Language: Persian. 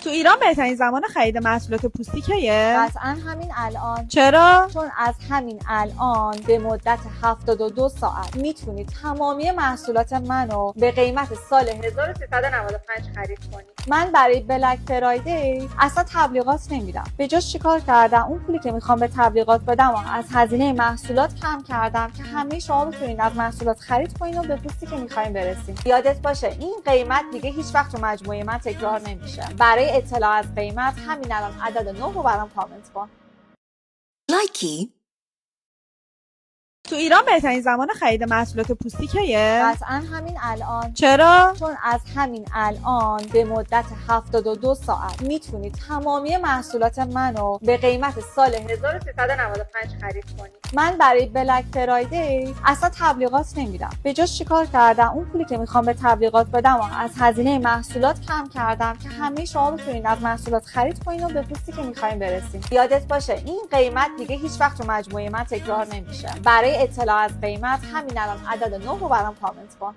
تو ایران بهترین زمان خرید محصولات پوستی کیه؟ قطعا همین الان. چرا؟ چون از همین الان به مدت 72 ساعت میتونید تمامی محصولات منو به قیمت سال 1395 خرید کنید. من برای بلک فرایدی اصلا تبلیغات نمیدم. به جاش چیکار کردم؟ اون پولی که میخوام به تبلیغات بدم و از هزینه محصولات کم کردم که همه شما بتونید از محصولات خرید کنید و به پوستی که میخواین برسیم. یادت باشه این قیمت دیگه هیچ وقت تو مجموعه من تکرار نمیشه. برای اطلاع از قیمت همین الان عدد 9 رو برام کامنت کن. لایکی. تو ایران بهترین زمان خرید محصولات پوستی کیه؟ قطعا همین الان. چرا؟ چون از همین الان به مدت 72 ساعت میتونید تمامی محصولات منو به قیمت سال 1395 خرید کنید. من برای بلک فرایدی اصلا تبلیغات نمیدم. به جاش چیکار کردم؟ اون پولی که میخوام به تبلیغات بدم و از هزینه محصولات کم کردم که همه شما بتونید از محصولات خرید کنید و به پوستی که میخواین برسیم. یادت باشه این قیمت دیگه هیچ وقت تو مجموعه من تکرار نمیشه. برای اطلاع از قیمت همین الان عدد 9 رو برام کامنت کن.